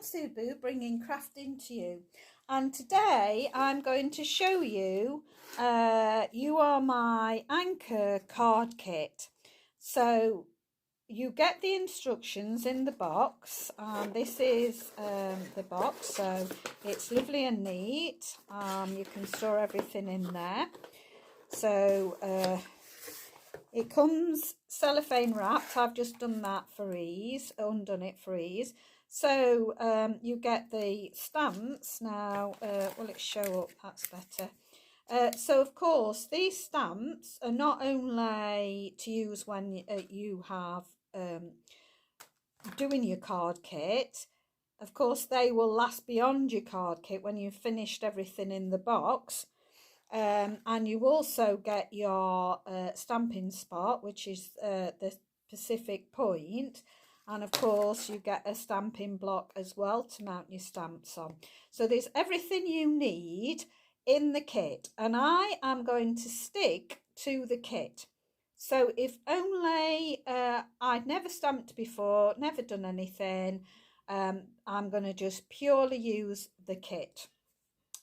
Subu, bringing crafting to you, and today I'm going to show you You Are My Anchor card kit. So you get the instructions in the box, and this is the box, so it's lovely and neat. You can store everything in there. So it comes cellophane wrapped. I've just done that for ease, undone it for ease. So you get the stamps now. Will it show up? That's better. So of course these stamps are not only to use when you have doing your card kit. Of course they will last beyond your card kit when you've finished everything in the box. And you also get your stamping spot, which is the specific point, and of course you get a stamping block as well to mount your stamps on. So there's everything you need in the kit, and I am going to stick to the kit. So if only I'd never stamped before, never done anything, I'm going to just purely use the kit.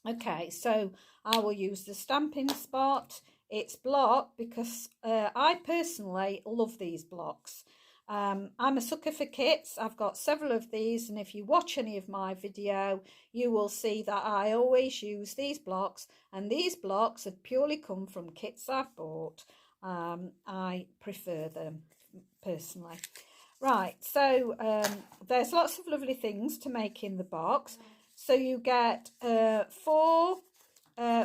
Okay, so I will use the stamping spot. It's block because I personally love these blocks. I'm a sucker for kits. I've got several of these, and if you watch any of my video, you will see that I always use these blocks, and these blocks have purely come from kits I've bought. I prefer them personally. Right, so there's lots of lovely things to make in the box. So you get 4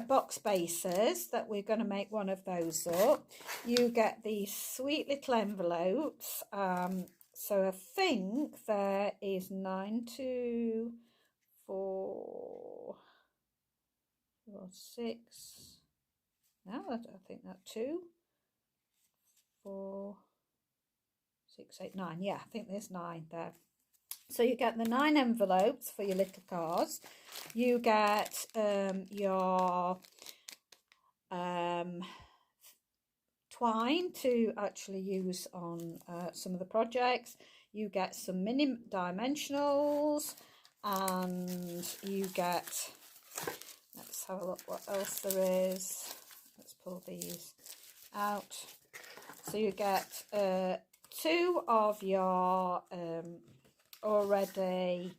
box bases that we're going to make one of those up. You get these sweet little envelopes. So I think there is 9, 2, 4, 6. No, I think that 2, 4, 6, 8, 9. Yeah, I think there's 9 there. So you get the 9 envelopes for your little cards. You get your twine to actually use on some of the projects. You get some mini dimensionals, and you get, let's have a look what else there is. Let's pull these out. So you get 2 of your already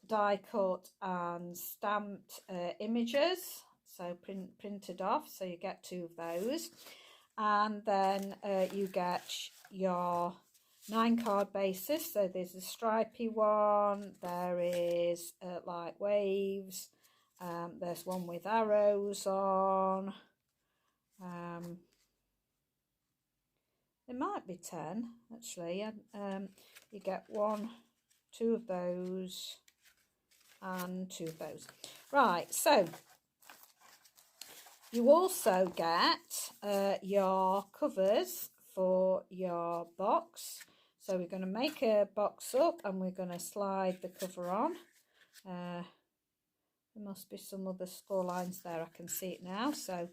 die cut and stamped images, so printed off, so you get 2 of those, and then you get your 9 card bases. So there's a stripy one, there is like waves, there's one with arrows on, there might be 10 actually. You get 1, 2 of those and 2 of those. Right, so you also get your covers for your box. So we're going to make a box up and we're going to slide the cover on. There must be some other score lines there, I can see it now. So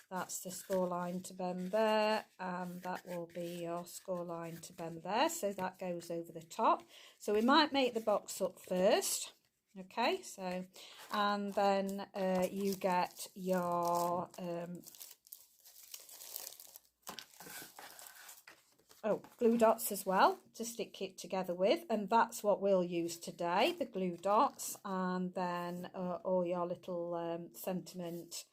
that's the score line to bend there, and that will be your score line to bend there. So that goes over the top. So we might make the box up first. Okay, so, and then you get your, glue dots as well to stick it together with, and that's what we'll use today, the glue dots, and then all your little sentiment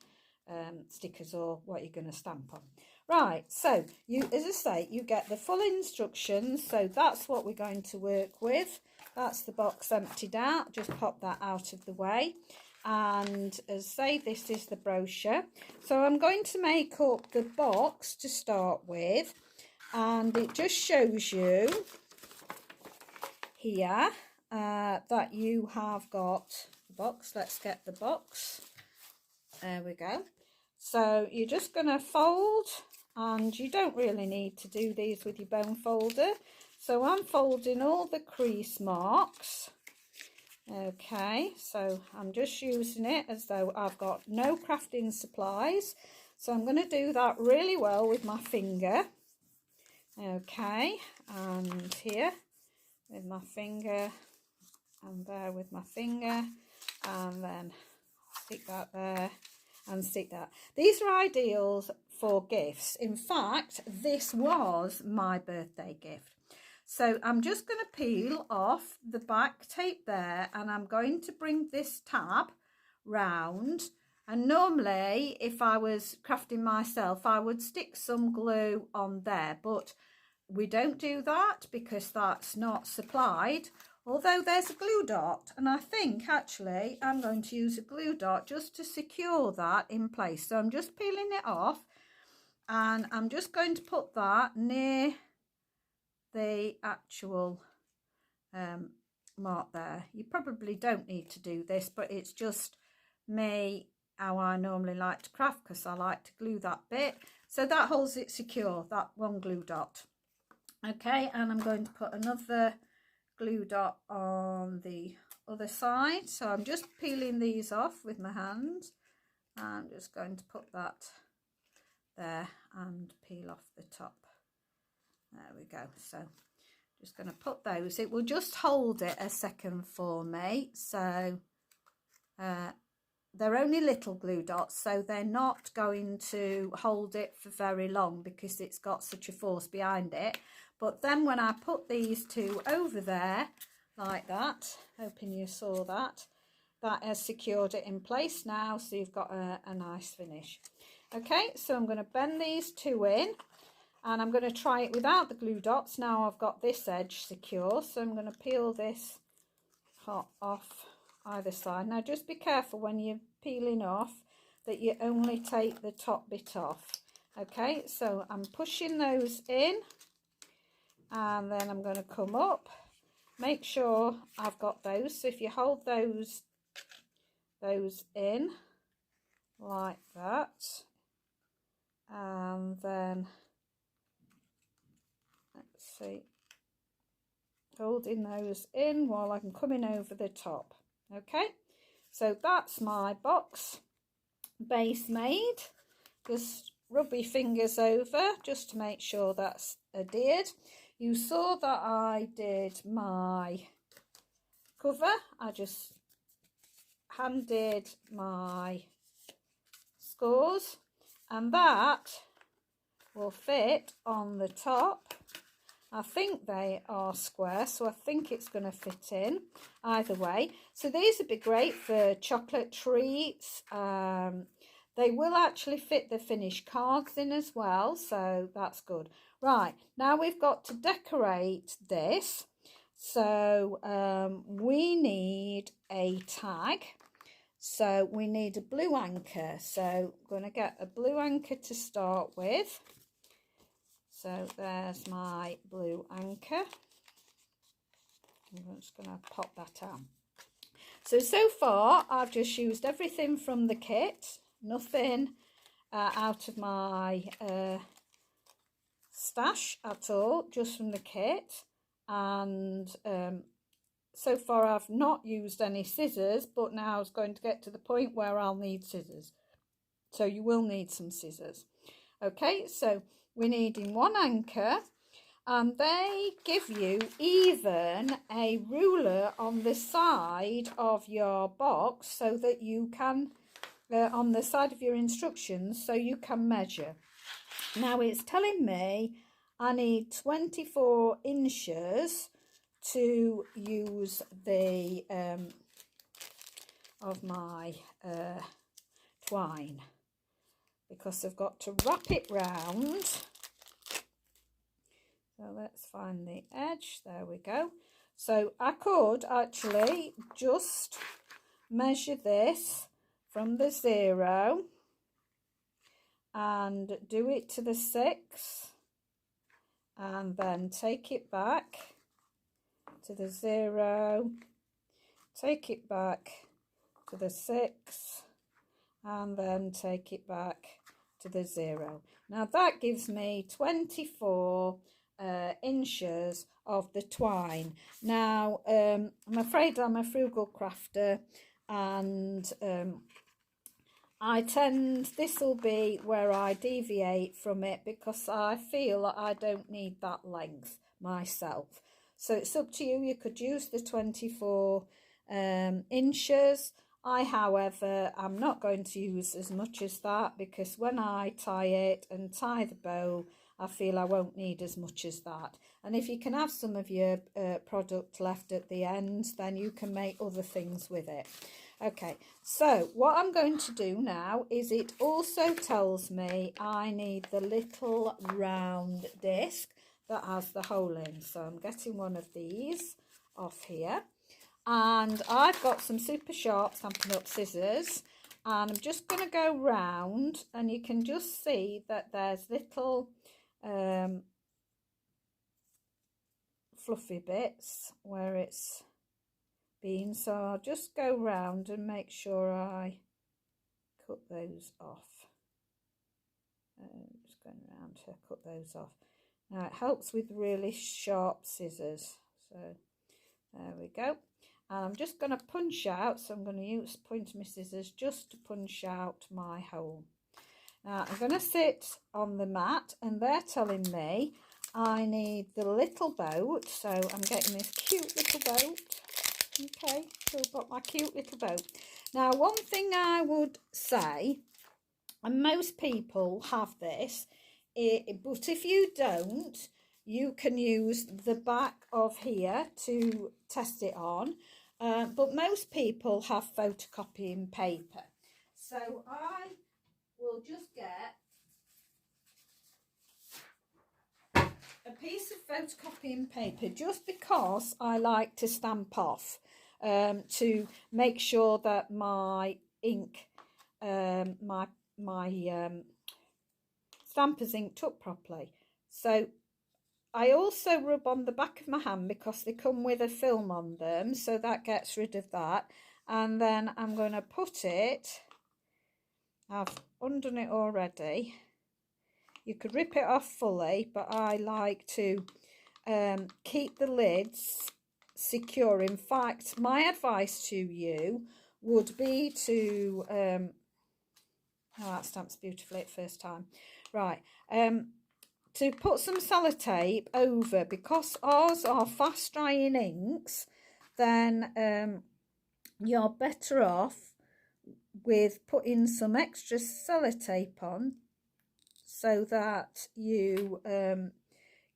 stickers or what you're going to stamp on. Right, so you, as I say, you get the full instructions, so that's what we're going to work with. That's the box emptied out, just pop that out of the way, and as I say, this is the brochure. So I'm going to make up the box to start with, and it just shows you here that you have got the box. Let's get the box. There we go. So you're just going to fold, and you don't really need to do these with your bone folder. So I'm folding all the crease marks. Okay, so I'm just using it as though I've got no crafting supplies. So I'm going to do that really well with my finger. Okay, and here with my finger and there with my finger, and then stick that there and stick that. These are ideal for gifts. In fact, this was my birthday gift. So I'm just going to peel off the back tape there, and I'm going to bring this tab round. And normally if I was crafting myself, I would stick some glue on there, but we don't do that because that's not supplied, although there's a glue dot, and I think actually I'm going to use a glue dot just to secure that in place. So I'm just peeling it off, and I'm just going to put that near the actual mark there. You probably don't need to do this, but it's just me, how I normally like to craft, because I like to glue that bit. So that holds it secure, that one glue dot. Okay, and I'm going to put another glue dot on the other side. So I'm just peeling these off with my hand. I'm just going to put that there and peel off the top. There we go. So just going to put those. It will just hold it a second for me. So they're only little glue dots, so they're not going to hold it for very long because it's got such a force behind it. But then when I put these two over there like that, hoping you saw that, that has secured it in place now, so you've got a nice finish. Okay, so I'm going to bend these two in, and I'm going to try it without the glue dots. Now I've got this edge secure, so I'm going to peel this off either side. Now just be careful when you're peeling off that you only take the top bit off. Okay, so I'm pushing those in, and then I'm going to come up, make sure I've got those. So if you hold those in like that, and then let's see, holding those in while I'm coming over the top. Okay, so that's my box base made. Just rub your fingers over just to make sure that's adhered. You saw that I did my cover. I just hand did my scores, and that will fit on the top. I think they are square, so I think it's going to fit in either way. So these would be great for chocolate treats. They will actually fit the finished cards in as well, so that's good. Right, now we've got to decorate this. So we need a tag. So we need a blue anchor. So I'm going to get a blue anchor to start with. So there's my blue anchor. I'm just going to pop that out. So far I've just used everything from the kit, nothing out of my stash at all, just from the kit. And so far I've not used any scissors, but now it's going to get to the point where I'll need scissors. So you will need some scissors. Okay, so we're needing one anchor, and they give you even a ruler on the side of your box so that you can, on the side of your instructions, so you can measure. Now it's telling me I need 24 inches to use the of my twine, because I've got to wrap it round. So let's find the edge. There we go. So I could actually just measure this from the 0 and do it to the 6, and then take it back to the 0, take it back to the 6, and then take it back to the 0. Now that gives me 24 inches of the twine. Now I'm afraid I'm a frugal crafter, and this will be where I deviate from it, because I feel that I don't need that length myself. So it's up to you. You could use the 24 inches. I, however, am not going to use as much as that, because when I tie it and tie the bow, I feel I won't need as much as that. And if you can have some of your product left at the end, then you can make other things with it. Okay, so what I'm going to do now is, it also tells me I need the little round disc that has the hole in. So I'm getting one of these off here. And I've got some super sharp Stampin' Up scissors, and I'm just going to go round, and you can just see that there's little fluffy bits where it's been, so I'll just go round and make sure I cut those off. Just going around to cut those off. Now it helps with really sharp scissors, so there we go. And I'm just going to punch out, so I'm going to use point of my scissors just to punch out my hole. Now I'm going to sit on the mat, and they're telling me I need the little boat, so I'm getting this cute little boat. Okay, so I've got my cute little boat. Now one thing I would say, and most people have this, but if you don't, you can use the back of here to test it on. But most people have photocopying paper. So I will just get a piece of photocopying paper, just because I like to stamp off, to make sure that my ink, my stamper's inked up properly. So I also rub on the back of my hand, because they come with a film on them, so that gets rid of that. And then I'm going to put it, I've undone it already. You could rip it off fully, but I like to keep the lids secure. In fact, my advice to you would be to, oh, that stamps beautifully at first time. Right, to put some sellotape over, because ours are fast drying inks, then you're better off with putting some extra sellotape on, so that you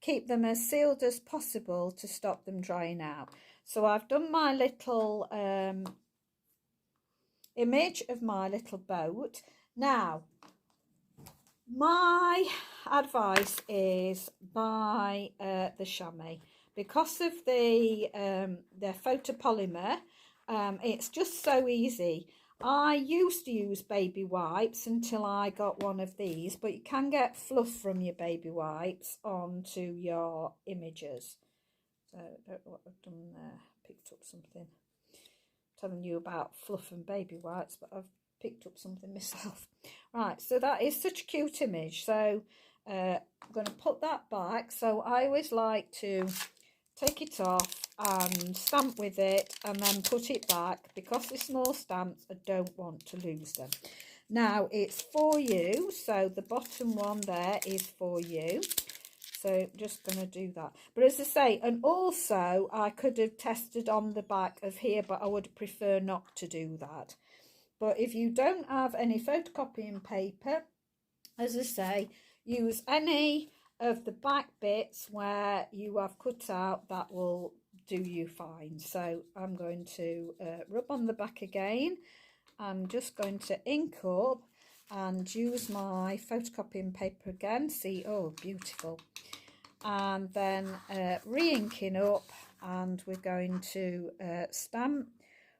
keep them as sealed as possible to stop them drying out. So I've done my little image of my little boat. Now, my advice is buy the chamois, because of the photopolymer. It's just so easy. I used to use baby wipes until I got one of these, but you can get fluff from your baby wipes onto your images. So I don't know what I've done there. Picked up something. Telling you about fluff and baby wipes, but I've picked up something myself. Right, so that is such a cute image. So I'm going to put that back. So I always like to take it off and stamp with it, and then put it back, because they're small stamps, I don't want to lose them. Now it's for you, so the bottom one there is for you. So I'm just going to do that. But as I say, and also I could have tested on the back of here, but I would prefer not to do that. But if you don't have any photocopying paper, as I say, use any of the back bits where you have cut out, that will do you fine. So I'm going to rub on the back again. I'm just going to ink up and use my photocopying paper again. See, oh, beautiful. And then re-inking up, and we're going to stamp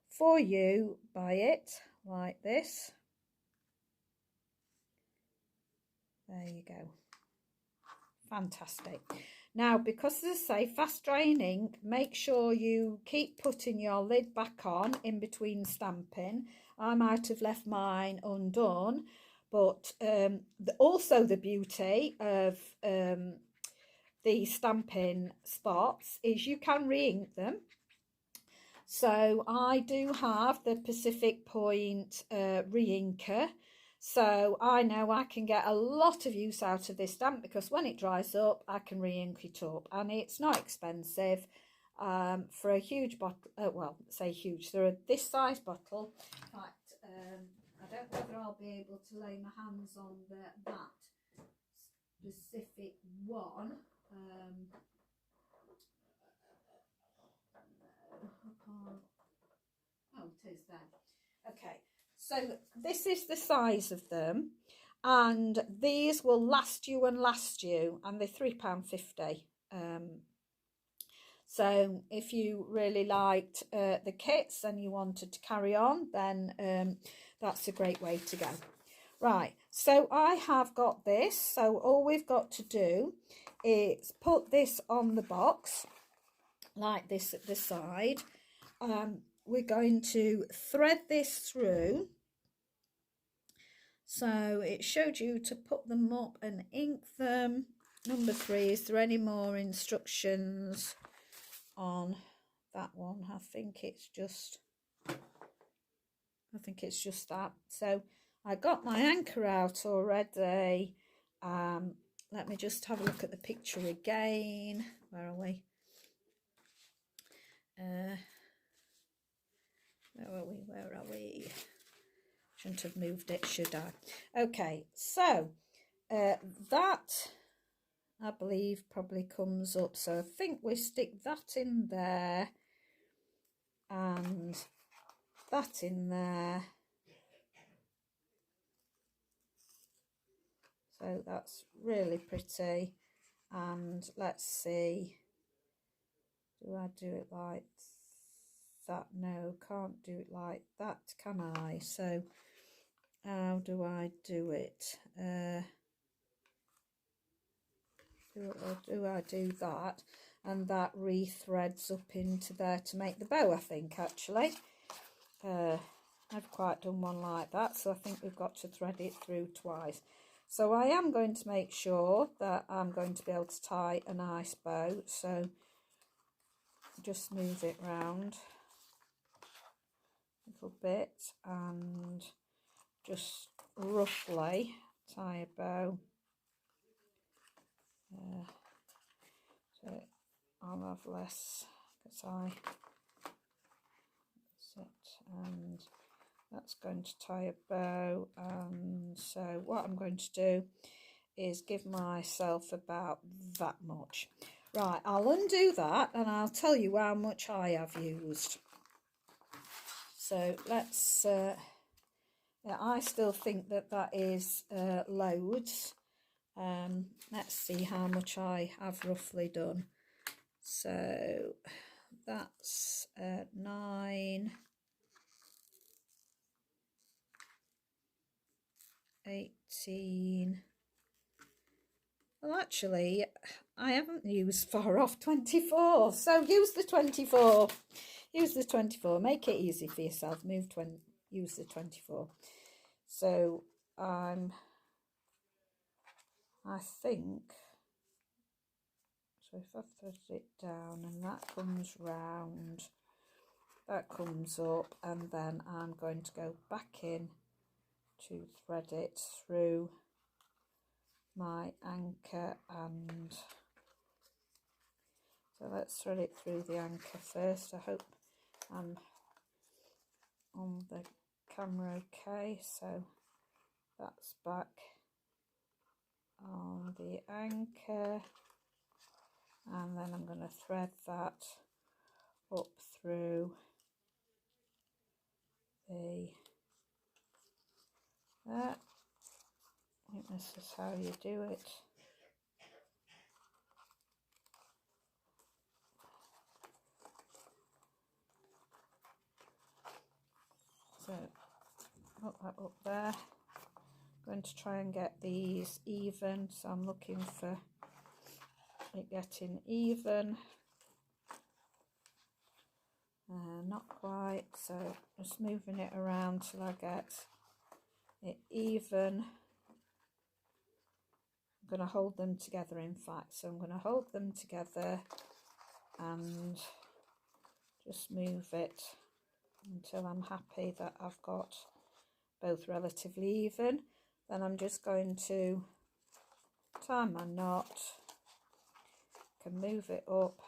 for you by it like this. There you go. Fantastic. Now, because as I say, fast drying ink, make sure you keep putting your lid back on in between stamping. I might have left mine undone, but also the beauty of the stamping spots is you can re-ink them. So I do have the Pacific Point re-inker. So I know I can get a lot of use out of this stamp, because when it dries up, I can re-ink it up, and it's not expensive, for a huge bottle. Well, say huge. They're this size bottle. In fact, I don't know whether I'll be able to lay my hands on that specific one. Oh, it is there. Okay, so this is the size of them, and these will last you and last you, and they're £3.50. So if you really liked the kits and you wanted to carry on, then that's a great way to go. Right, so I have got this. So all we've got to do is put this on the box like this at the side. We're going to thread this through. So it showed you to put them up and ink them. Number 3, is there any more instructions on that one? I think it's just that. So I got my anchor out already. Let me just have a look at the picture again. Where are we? Where are we? Shouldn't have moved it, should I? Okay, so that I believe probably comes up. So I think we stick that in there and that in there. So that's really pretty. And let's see, do I do it like that? No, can't do it like that, can I? So how do I do it? Do I do that? And that re-threads up into there to make the bow, I think, actually. I've quite done one like that, so I think we've got to thread it through twice. So I am going to make sure that I'm going to be able to tie a nice bow. So just move it round a little bit and just roughly tie a bow. So I'll have less because I and that's going to tie a bow. And so what I'm going to do is give myself about that much. Right, I'll undo that and I'll tell you how much I have used. So let's yeah, I still think that is loads. Let's see how much I have roughly done. So that's 9, 18. Well, actually, I haven't used far off 24. So use the 24. Use the 24. Make it easy for yourself. Use the 24. So I think. So if I thread it down and that comes round, that comes up, and then I'm going to go back in to thread it through my anchor. And so let's thread it through the anchor first. I hope I'm on the camera okay. So that's back on the anchor, and then I'm going to thread that up through the that. I think this is how you do it. So put that up there. I'm going to try and get these even, so I'm looking for it getting even. Not quite, so just moving it around till I get it even. I'm going to hold them together, in fact, so I'm going to hold them together and just move it until I'm happy that I've got both relatively even. Then I'm just going to tie my knot, can move it up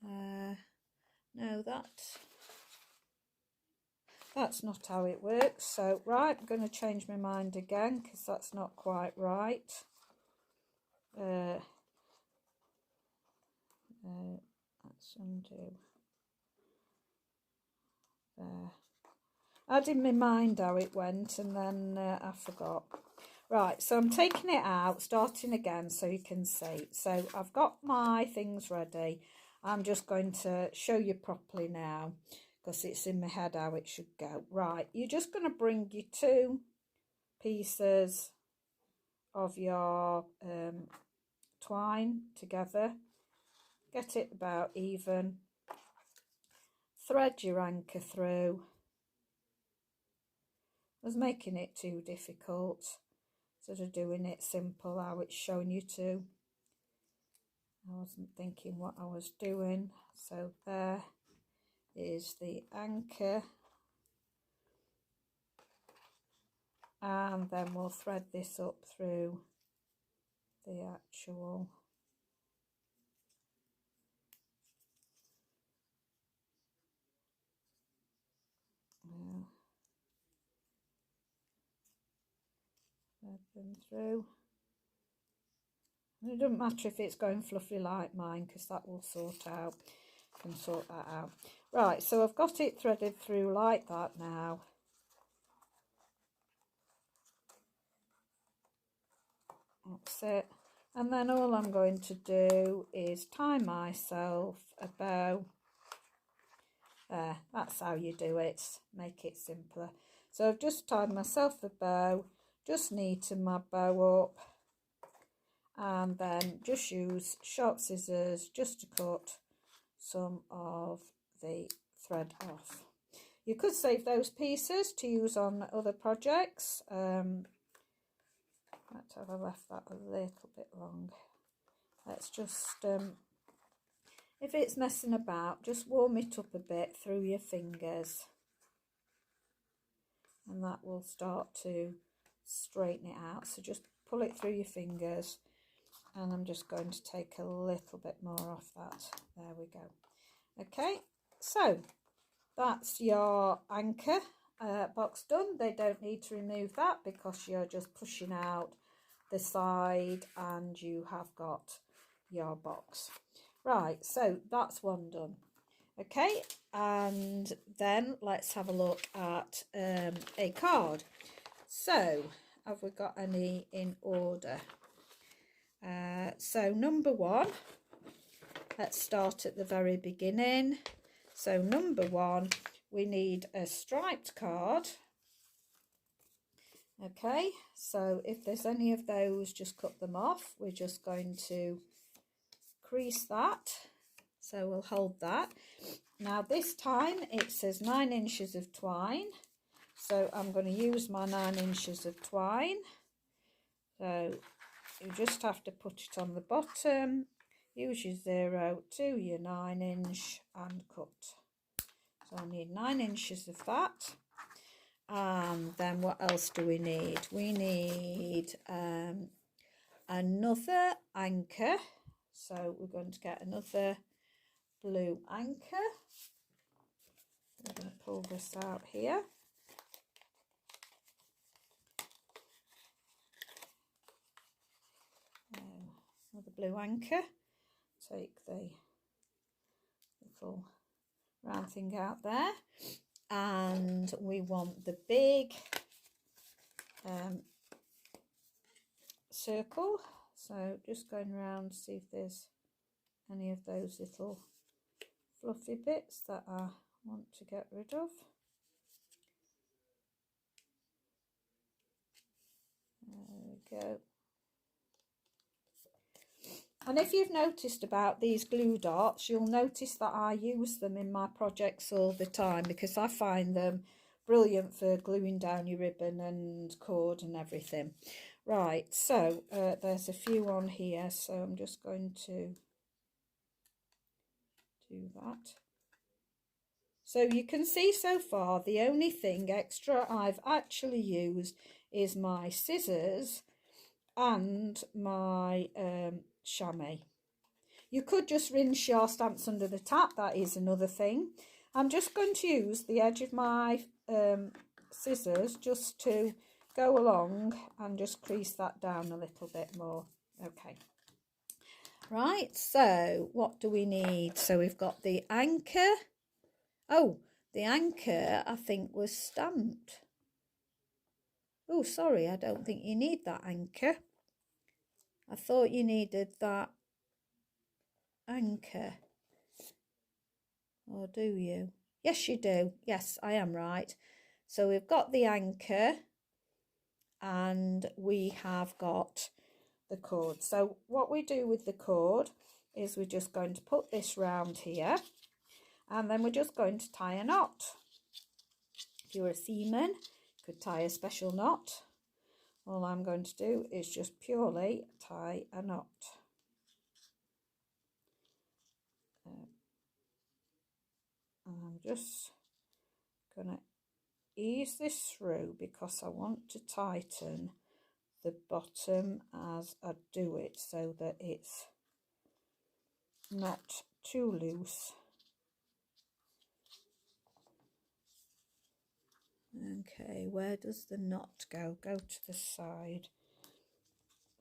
No, that's not how it works. So right, I'm going to change my mind again because that's not quite right. Let's undo. There. I had in my mind how it went and then I forgot. Right, so I'm taking it out, starting again so you can see. So I've got my things ready. I'm just going to show you properly now because it's in my head how it should go. Right, you're just going to bring your 2 pieces of your twine together. Get it about even. Thread your anchor through. I was making it too difficult. Sort of doing it simple how it's showing you to. I wasn't thinking what I was doing. So there is the anchor. And then we'll thread this up through the actual thread them through. And it doesn't matter if it's going fluffy like mine because that will sort out. Can sort that out. Right, so I've got it threaded through like that now. That's it. And then all I'm going to do is tie myself a bow. There, that's how you do it. Make it simpler. So I've just tied myself a bow, just neaten my bow up, and then just use sharp scissors just to cut some of the thread off. You could save those pieces to use on other projects. Let's have I left that a little bit long. Let's just, if it's messing about, just warm it up a bit through your fingers. And that will start to straighten it out. So just pull it through your fingers. And I'm just going to take a little bit more off that. There we go. Okay, so that's your anchor box done. They don't need to remove that because you're just pushing out the side and you have got your box. Right, so that's one done. Okay, and then let's have a look at a card. So have we got any in order? So number 1, let's start at the very beginning. So number 1, we need a striped card. Okay, so if there's any of those, just cut them off. We're just going to crease that. So we'll hold that. Now this time it says 9 inches of twine. So I'm going to use my 9 inches of twine. So you just have to put it on the bottom. Use your 0 to your 9 inch and cut. So I need 9 inches of that. And then what else do we need? We need another anchor. So we're going to get another blue anchor. I'm going to pull this out here. Another blue anchor. Take the little round thing out there. And we want the big circle. So just going around to see if there's any of those little fluffy bits that I want to get rid of. There we go. And if you've noticed about these glue dots, you'll notice that I use them in my projects all the time because I find them brilliant for gluing down your ribbon and cord and everything. Right, so there's a few on here, so I'm just going to do that. So you can see so far the only thing extra I've actually used is my scissors and my chamois. You could just rinse your stamps under the tap, that is another thing. I'm just going to use the edge of my scissors just to go along and just crease that down a little bit more. Okay. Right, so what do we need? So we've got the anchor. Oh, the anchor I think was stamped. Oh, sorry, I don't think you need that anchor. I thought you needed that anchor. Or do you? Yes, you do. Yes, I am right. So we've got the anchor and we have got the cord. So what we do with the cord is we're just going to put this round here and then we're just going to tie a knot. If you're a seaman, you could tie a special knot. All I'm going to do is just purely tie a knot. I'm just going to ease this through because I want to tighten the bottom as I do it so that it's not too loose. Okay, where does the knot go? Go to the side.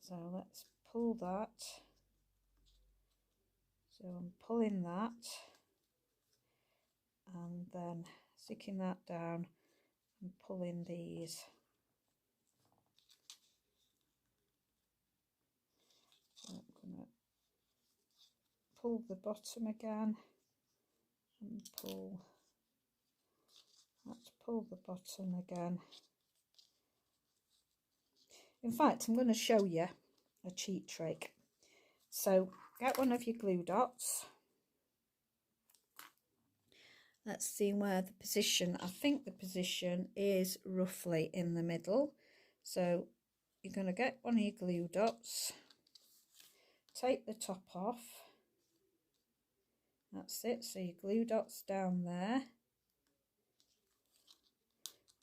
So let's pull that. So I'm pulling that and then sticking that down and pulling these. So I'm going to pull the bottom again and pull the bottom again. In fact, I'm going to show you a cheat trick. So get one of your glue dots. Let's see where the position, I think the position is roughly in the middle. So you're going to get one of your glue dots, take the top off. That's it, so your glue dot's down there.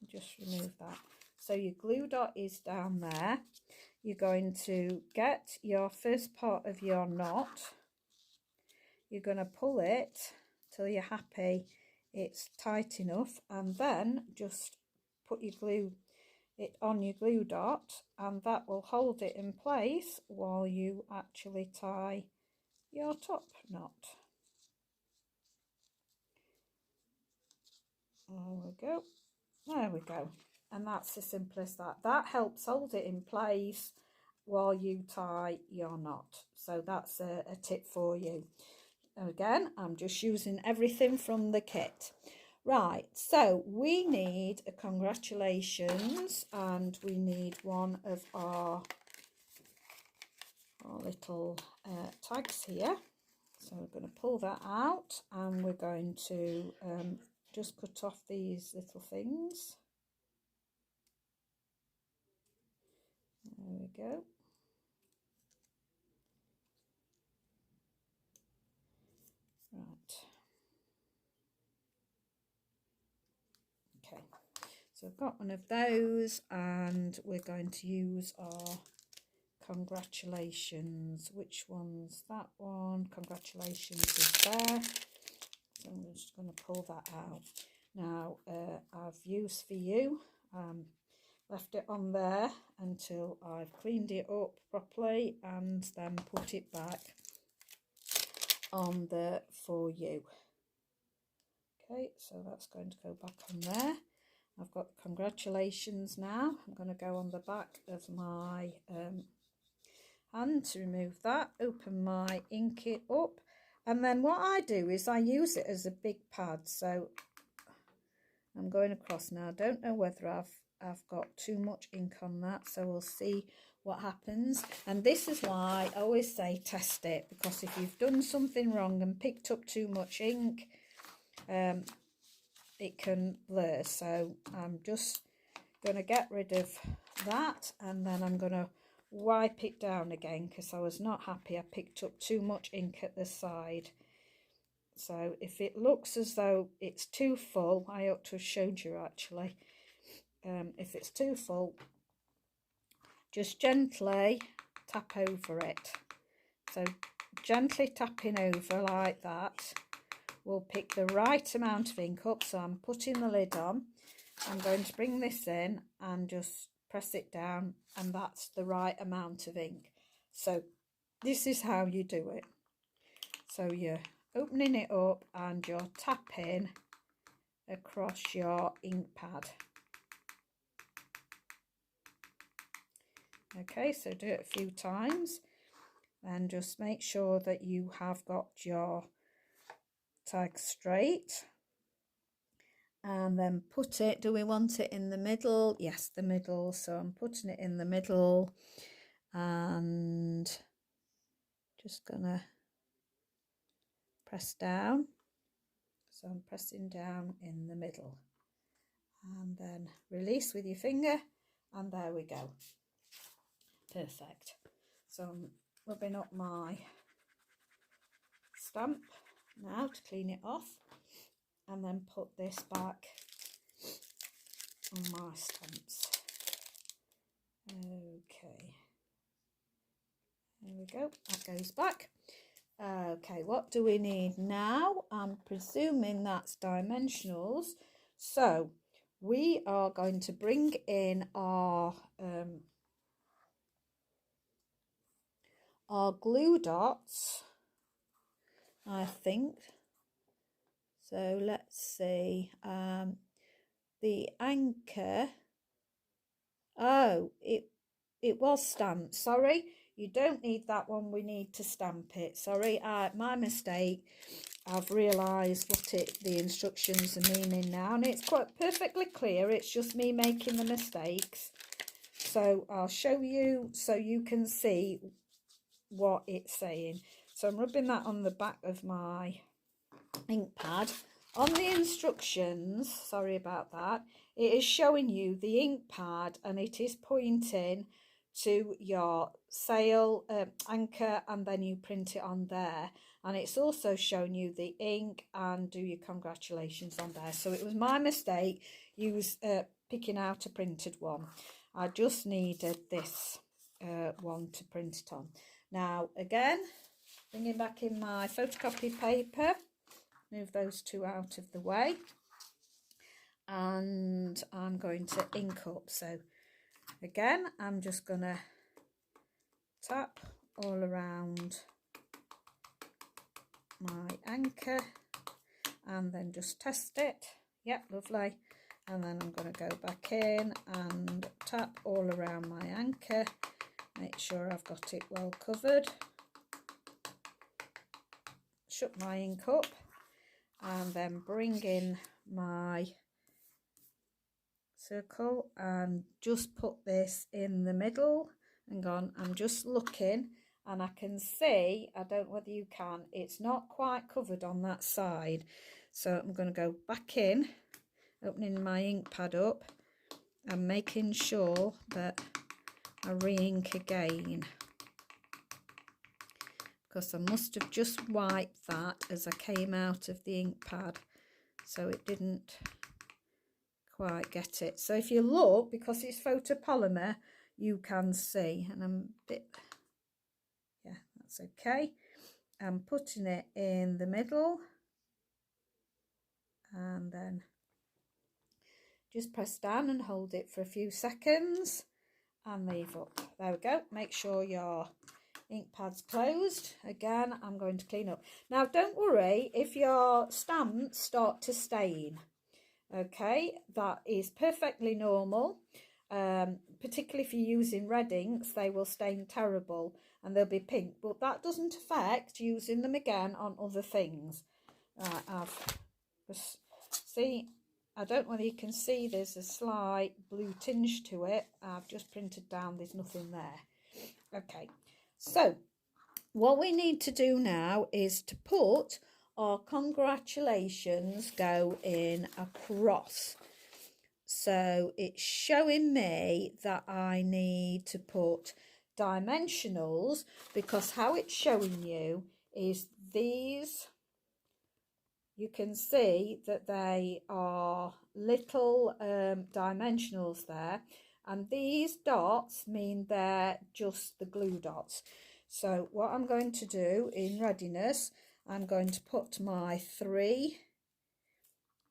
Just remove that. So your glue dot is down there. You're going to get your first part of your knot. You're going to pull it till you're happy it's tight enough, and then just put your glue it on your glue dot, and that will hold it in place while you actually tie your top knot. There we go. There we go. And that's as simple as that. That helps hold it in place while you tie your knot. So that's a tip for you. Again, I'm just using everything from the kit. Right, so we need a congratulations, and we need one of our little tags here. So we're going to pull that out and we're going to just cut off these little things. There we go. Right. Okay, so I've got one of those and we're going to use our congratulations. Which one's that one? Congratulations is there. So I'm just going to pull that out. Now, I've used for you. Left it on there until I've cleaned it up properly and then put it back on the for you. Okay, so that's going to go back on there. I've got congratulations now. I'm going to go on the back of my hand to remove that, open my ink it up, and then what I do is I use it as a big pad. So I'm going across now. I don't know whether I've got too much ink on that, so we'll see what happens. And this is why I always say test it, because if you've done something wrong and picked up too much ink, it can blur. So I'm just going to get rid of that, and then I'm going to wipe it down again because I was not happy I picked up too much ink at the side. So if it looks as though it's too full, I ought to have showed you actually. If it's too full, just gently tap over it. So gently tapping over like that will pick the right amount of ink up. So I'm putting the lid on. I'm going to bring this in and just press it down, and that's the right amount of ink. So this is how you do it. So you're opening it up and you're tapping across your ink pad. Okay, so do it a few times and just make sure that you have got your tag straight. And then put it, do we want it in the middle? Yes, the middle. So I'm putting it in the middle and just gonna press down. So I'm pressing down in the middle and then release with your finger, and there we go. Perfect. So I'm rubbing up my stamp now to clean it off, and then put this back on my stamps. Okay, there we go, that goes back. Okay, what do we need now? I'm presuming that's dimensionals. So we are going to bring in our glue dots, I think. So let's see, the anchor. Oh, it was stamped. Sorry, you don't need that one. We need to stamp it. Sorry, my mistake. I've realised what the instructions are meaning now, and it's quite perfectly clear. It's just me making the mistakes. So I'll show you so you can see what it's saying. So I'm rubbing that on the back of my ink pad. On the instructions, sorry about that, it is showing you the ink pad, and it is pointing to your sail anchor, and then you print it on there, and it's also showing you the ink and do your congratulations on there. So it was my mistake picking out a printed one. I just needed this one to print it on. Now again, bringing back in my photocopy paper, move those two out of the way, and I'm going to ink up. So again, I'm just going to tap all around my anchor and then just test it. Yep, lovely. And then I'm going to go back in and tap all around my anchor, make sure I've got it well covered. Shut my ink up and then bring in my circle and just put this in the middle. Hang on, I'm just looking and I can see, I don't know whether you can, it's not quite covered on that side. So I'm going to go back in, opening my ink pad up and making sure that I re-ink again, because I must have just wiped that as I came out of the ink pad, so it didn't quite get it. So if you look, because it's photopolymer, you can see, and I'm a bit, yeah, that's okay. I'm putting it in the middle and then just press down and hold it for a few seconds and leave up. There we go. Make sure your ink pad's closed. Again, I'm going to clean up. Now don't worry if your stamps start to stain. Okay, that is perfectly normal. Particularly if you're using red inks, they will stain terrible and they'll be pink, but that doesn't affect using them again on other things. See, I don't know whether you can see, there's a slight blue tinge to it. I've just printed down, there's nothing there. Okay, so what we need to do now is to put our congratulations go in across. So it's showing me that I need to put dimensionals, because how it's showing you is these, you can see that they are little dimensionals there, and these dots mean they're just the glue dots. So what I'm going to do in readiness, I'm going to put my 3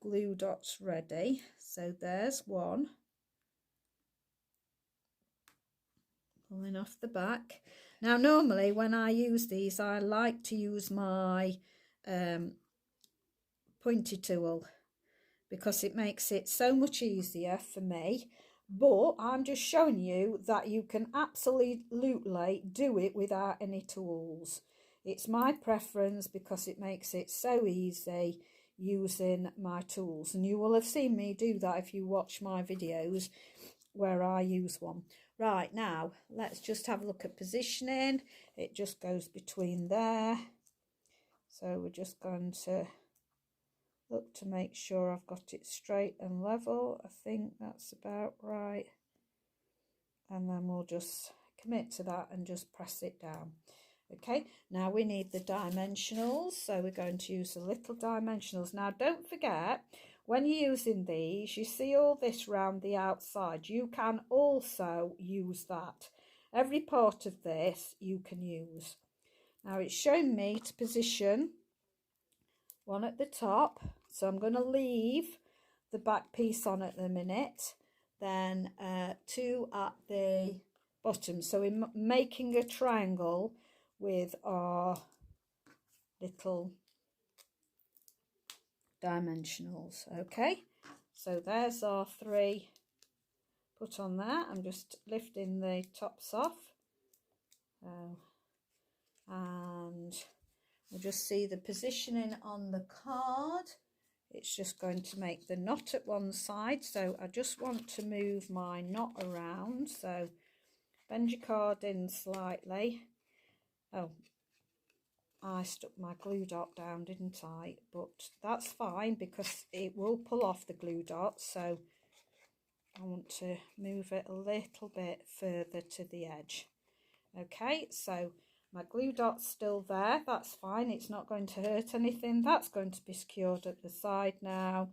glue dots ready. So there's one, pulling off the back. Now normally when I use these, I like to use my pointy tool because it makes it so much easier for me. But I'm just showing you that you can absolutely do it without any tools. It's my preference because it makes it so easy using my tools, and you will have seen me do that if you watch my videos where I use one. Right, now let's just have a look at positioning. It just goes between there, so we're just going to look to make sure I've got it straight and level. I think that's about right, and then we'll just commit to that and just press it down. Okay, now we need the dimensionals, so we're going to use the little dimensionals. Now don't forget, when you're using these, you see all this round the outside, you can also use that. Every part of this you can use. Now it's showing me to position one at the top, so I'm going to leave the back piece on at the minute, then 2 at the bottom. So we're making a triangle with our little dimensionals. Okay, so there's our 3 put on there. I'm just lifting the tops off, and we'll just see the positioning on the card. It's just going to make the knot at one side, so I just want to move my knot around. So bend your card in slightly. Oh, I stuck my glue dot down, didn't I? But that's fine because it will pull off the glue dot, so I want to move it a little bit further to the edge. Okay, so my glue dot's still there, that's fine, it's not going to hurt anything. That's going to be secured at the side now,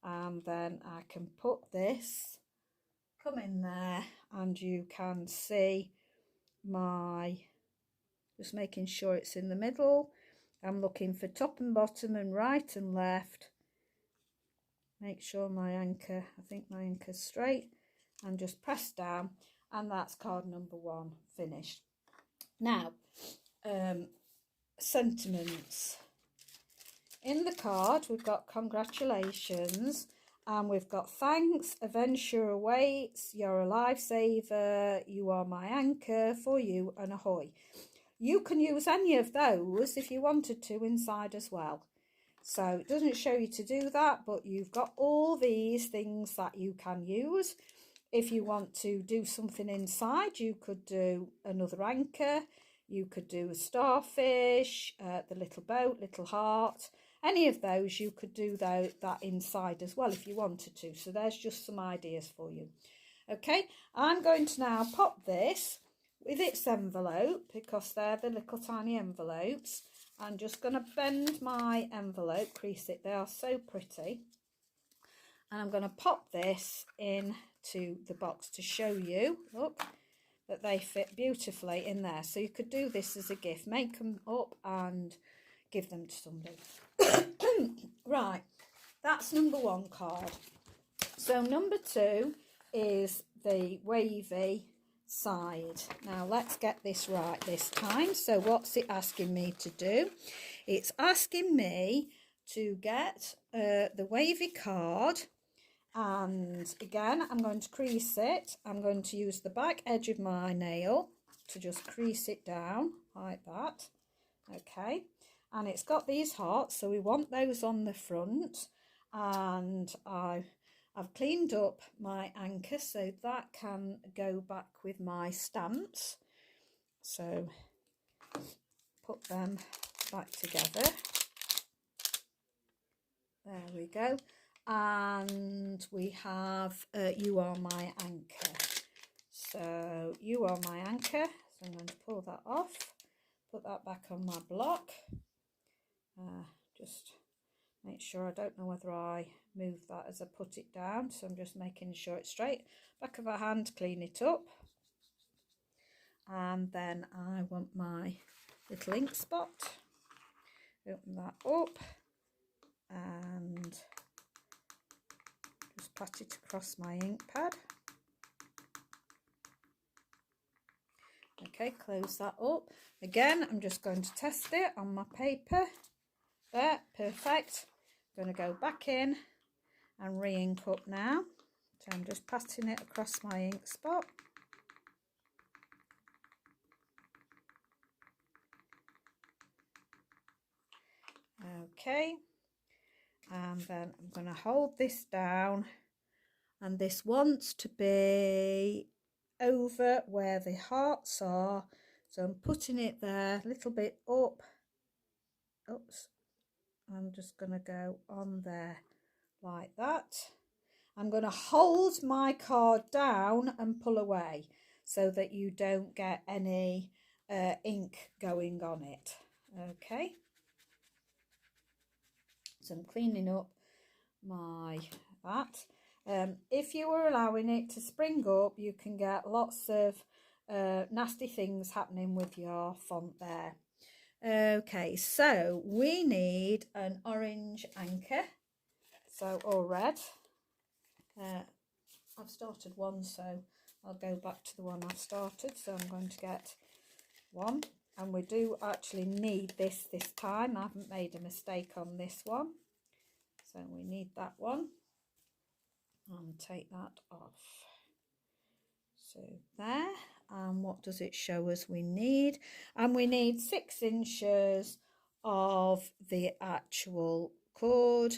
and then I can put this, come in there, and you can see my, just making sure it's in the middle. I'm looking for top and bottom and right and left. Make sure my anchor, I think my anchor's straight, and just press down, and that's card number 1 finished. Now, sentiments. In the card we've got congratulations, and we've got thanks, adventure awaits, you're a lifesaver, you are my anchor, for you, and ahoy. You can use any of those if you wanted to inside as well. So it doesn't show you to do that, but you've got all these things that you can use. If you want to do something inside, you could do another anchor, you could do a starfish, the little boat, little heart, any of those. You could do that inside as well if you wanted to. So there's just some ideas for you. Okay, I'm going to now pop this with its envelope, because they're the little tiny envelopes. I'm just going to bend my envelope, crease it, they are so pretty, and I'm going to pop this into the box to show you, look, that they fit beautifully in there. So you could do this as a gift, make them up and give them to somebody. Right, that's number 1 card. So number 2 is the wavy side. Now let's get this right this time. So what's it asking me to do? It's asking me to get the wavy card, and again I'm going to crease it. I'm going to use the back edge of my nail to just crease it down like that. Okay, and it's got these hearts, so we want those on the front, and I've cleaned up my anchor so that can go back with my stamps. So put them back together. There we go. And we have you are my anchor. So you are my anchor. So I'm going to pull that off, put that back on my block. Just make sure, I don't know whether I move that as I put it down, so I'm just making sure it's straight. Back of our hand, clean it up. and then I want my little ink spot. Open that up and just pat it across my ink pad. Okay, close that up. Again, I'm just going to test it on my paper. There, perfect. I'm going to go back in and re-ink up now. So I'm just patting it across my ink spot. Okay, and then I'm going to hold this down, and this wants to be over where the hearts are, so I'm putting it there a little bit up. Oops, I'm just going to go on there like that. I'm going to hold my card down and pull away so that you don't get any ink going on it. Okay, so I'm cleaning up my that. If you were allowing it to spring up, you can get lots of nasty things happening with your font there. Okay, so we need an orange anchor, or red. I've started one, so I'll go back to the one I've started. So I'm going to get one, and we do actually need this time. I haven't made a mistake on this one, so we need that one. And take that off. So there, and what does it show us we need? And we need 6 inches of the actual cord,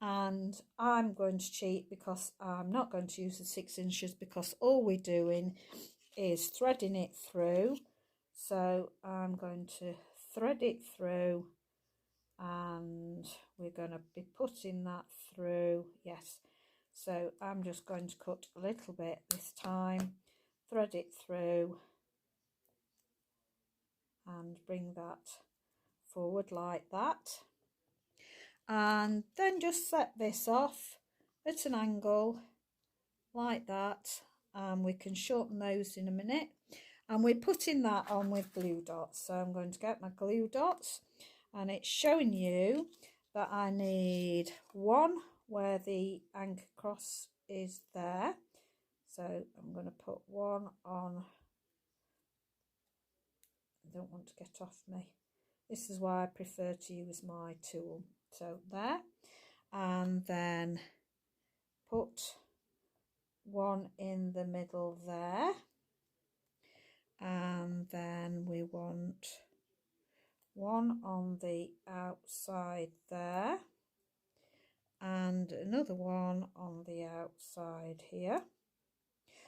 and I'm going to cheat because I'm not going to use the 6 inches because all we're doing is threading it through. So I'm going to thread it through, and we're going to be putting that through. Yes. So I'm just going to cut a little bit this time, thread it through and bring that forward like that. And then just set this off at an angle like that. And we can shorten those in a minute. And we're putting that on with glue dots. So I'm going to get my glue dots, and it's showing you that I need one where the anchor cross is there. So I'm going to put one on. I don't want to get off me. This is why I prefer to use my tool. So there, and then put one in the middle there, and then we want one on the outside there, and another one on the outside here.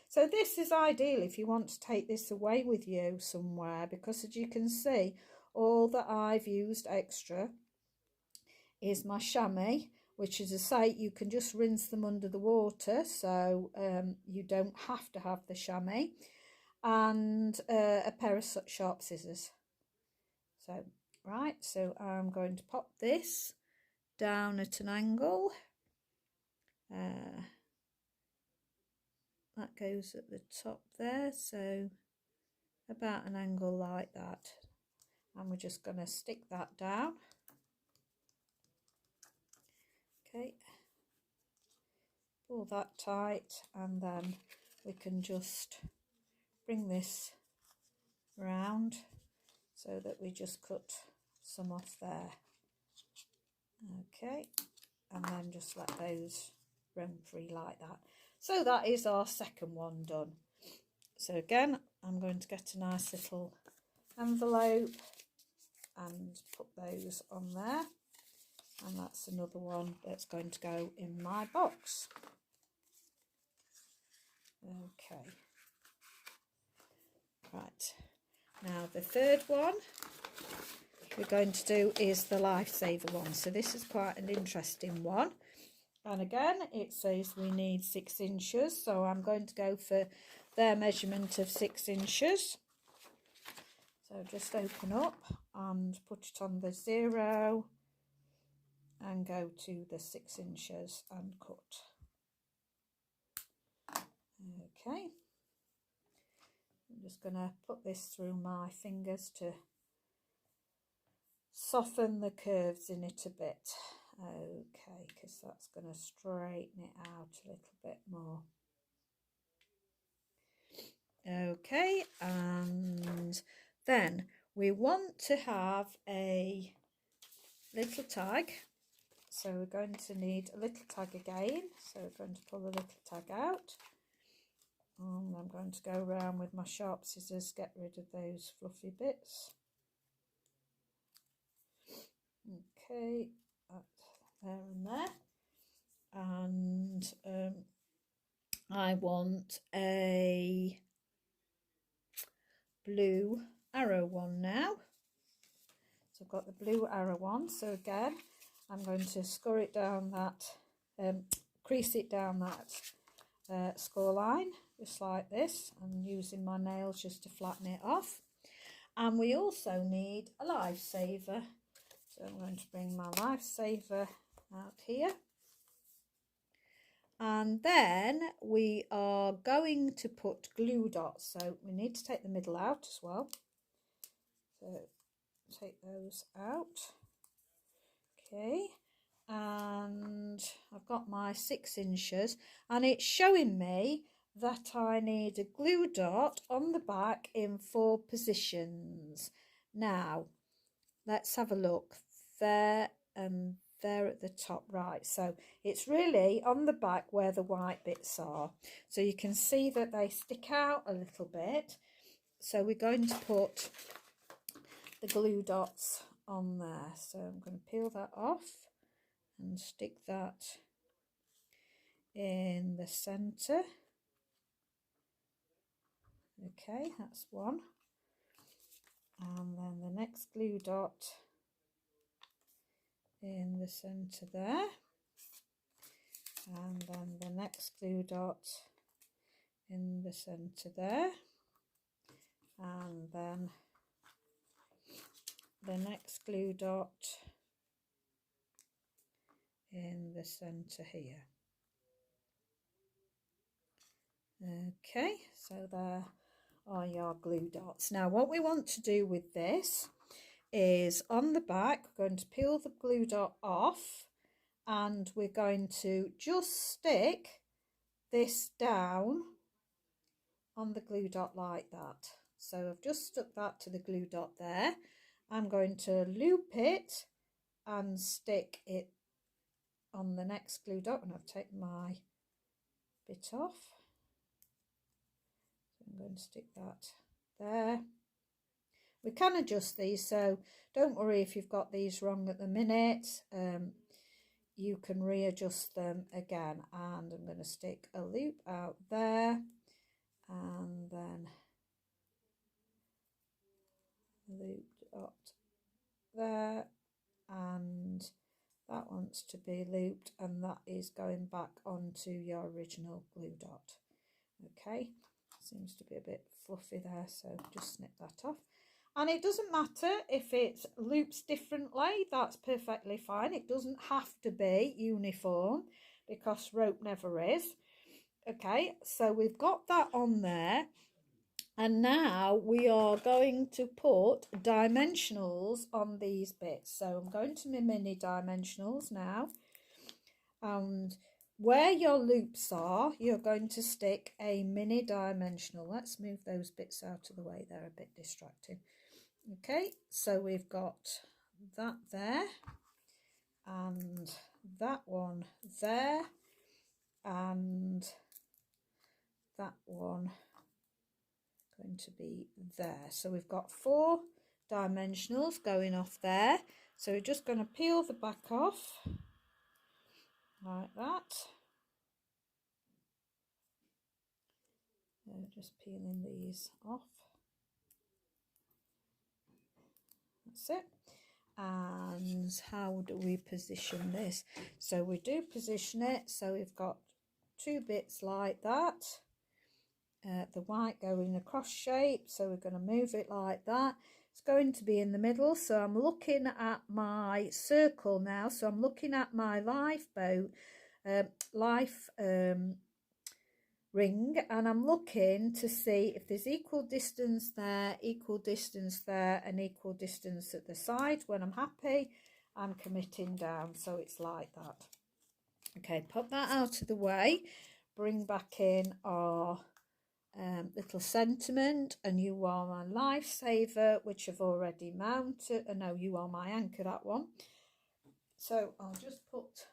So this is ideal if you want to take this away with you somewhere, because as you can see, all that I've used extra is my chamois, which is a say you can just rinse them under the water, so you don't have to have the chamois, and a pair of sharp scissors. So right, so I'm going to pop this down at an angle. That goes at the top there, so about an angle like that, and we're just going to stick that down. Okay, pull that tight, and then we can just bring this round so that we just cut some off there. Okay, and then just let those run free like that. So that is our second one done. So again, I'm going to get a nice little envelope and put those on there, and that's another one that's going to go in my box. Okay, right, now the third one we're going to do is the Lifesaver one. So this is quite an interesting one, and again it says we need 6 inches, so I'm going to go for their measurement of 6 inches. So just open up and put it on the 0 and go to the 6 inches and cut. Okay, I'm just going to put this through my fingers to soften the curves in it a bit. Okay, because that's going to straighten it out a little bit more. Okay, and then we want to have a little tag. So we're going to need a little tag again. So we're going to pull the little tag out. And I'm going to go around with my sharp scissors, get rid of those fluffy bits. Okay, there and there. And I want a blue arrow one now. So I've got the blue arrow one. So again, I'm going to score it down that, crease it down that score line, just like this. I'm using my nails just to flatten it off. And we also need a lifesaver. So I'm going to bring my lifesaver out here. And then we are going to put glue dots. So we need to take the middle out as well. So take those out. Okay. And I've got my 6 inches and it's showing me that I need a glue dot on the back in 4 positions. Now, let's have a look. There and there at the top, right, so it's really on the back where the white bits are, so you can see that they stick out a little bit. So we're going to put the glue dots on there. So I'm going to peel that off and stick that in the center. Okay, that's one. And then the next glue dot in the center there, and then the next glue dot in the center there, and then the next glue dot in the center here. Okay, so there are your glue dots. Now what we want to do with this is on the back, we're going to peel the glue dot off and we're going to just stick this down on the glue dot like that. So I've just stuck that to the glue dot there. I'm going to loop it and stick it on the next glue dot, and I've taken my bit off. So I'm going to stick that there. We can adjust these, so don't worry if you've got these wrong at the minute. You can readjust them again, and I'm going to stick a loop out there and then loop dot there, and that wants to be looped, and that is going back onto your original glue dot. Okay, seems to be a bit fluffy there, so just snip that off. And it doesn't matter if it loops differently, that's perfectly fine. It doesn't have to be uniform because rope never is. Okay, so we've got that on there. And now we are going to put dimensionals on these bits. So I'm going to my mini dimensionals now. And where your loops are, you're going to stick a mini dimensional. Let's move those bits out of the way. They're a bit distracting. Okay, so we've got that there and that one there and that one going to be there. So we've got 4 dimensionals going off there. So we're just going to peel the back off like that. Just peeling these off. That's it. And how do we position this? So we do position it, so we've got 2 bits like that. The white going across shape, so we're going to move it like that. It's going to be in the middle, so I'm looking at my circle now. So I'm looking at my lifeboat, ring, and I'm looking to see if there's equal distance there, equal distance there, and equal distance at the side. When I'm happy, I'm committing down, so it's like that. Okay, pop that out of the way, bring back in our little sentiment, and you are my lifesaver, which I've already mounted. No, you are my anchor, that one. So I'll just put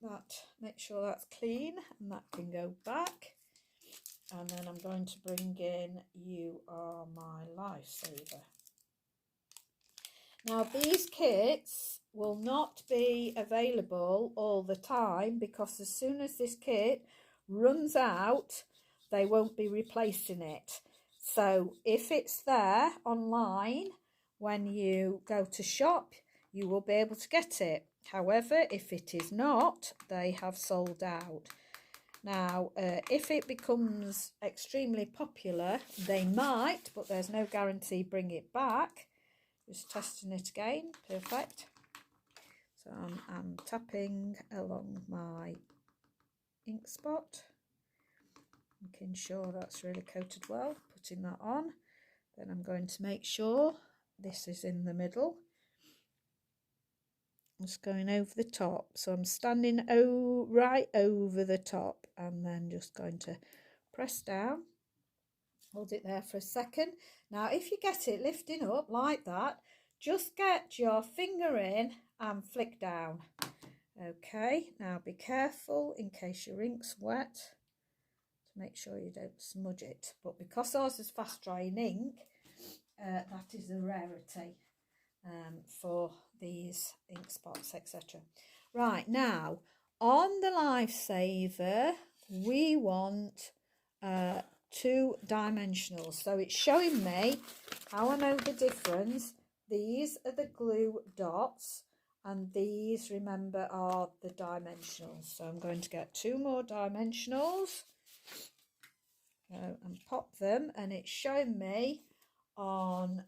that, make sure that's clean, and that can go back. And then I'm going to bring in you are my lifesaver. Now these kits will not be available all the time, because as soon as this kit runs out, they won't be replacing it. So if it's there online when you go to shop, you will be able to get it. However, if it is not, they have sold out. Now, if it becomes extremely popular, they might, but there's no guarantee, bring it back. Just testing it again. Perfect. So I'm tapping along my ink spot, making sure that's really coated well, putting that on. Then I'm going to make sure this is in the middle. Just going over the top, so I'm standing right over the top, and then just going to press down, hold it there for a second. Now if you get it lifting up like that, just get your finger in and flick down. Okay, now be careful in case your ink's wet to make sure you don't smudge it, but because ours is fast drying ink, that is a rarity for these ink spots, etc. Right, now on the lifesaver we want 2 dimensionals, so it's showing me how I know the difference. These are the glue dots, and these, remember, are the dimensionals. So I'm going to get 2 more dimensionals and pop them, and it's showing me on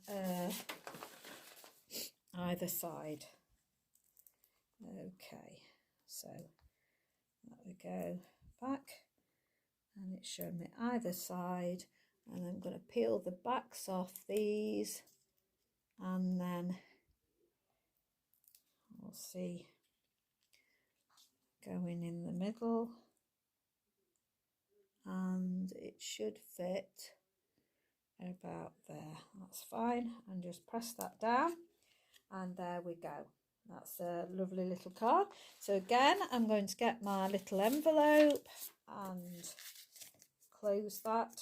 either side. Okay, so there we go, back, and it's showing me either side, and I'm going to peel the backs off these, and then we'll see going in the middle, and it should fit about there. That's fine, and just press that down, and there we go. That's a lovely little card. So again, I'm going to get my little envelope and close that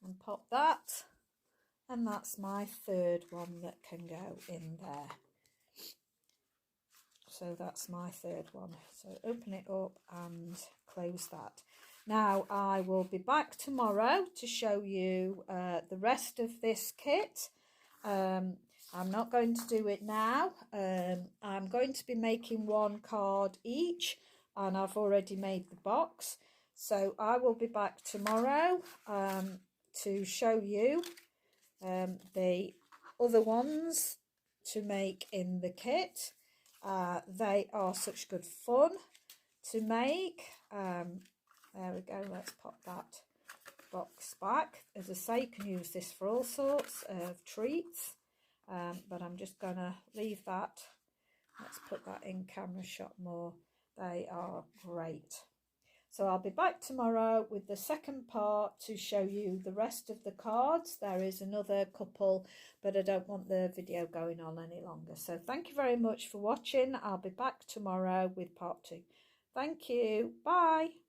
and pop that, and that's my 3rd one that can go in there. So that's my 3rd one. So open it up and close that. Now I will be back tomorrow to show you the rest of this kit. I'm not going to do it now. I'm going to be making 1 card each, and I've already made the box. So I will be back tomorrow to show you the other ones to make in the kit. They are such good fun to make. There we go, let's pop that box back. As I say, you can use this for all sorts of treats, but I'm just going to leave that. Let's put that in camera shot more. They are great. So I'll be back tomorrow with the second part to show you the rest of the cards. There is another couple, but I don't want the video going on any longer. So thank you very much for watching. I'll be back tomorrow with part 2. Thank you. Bye.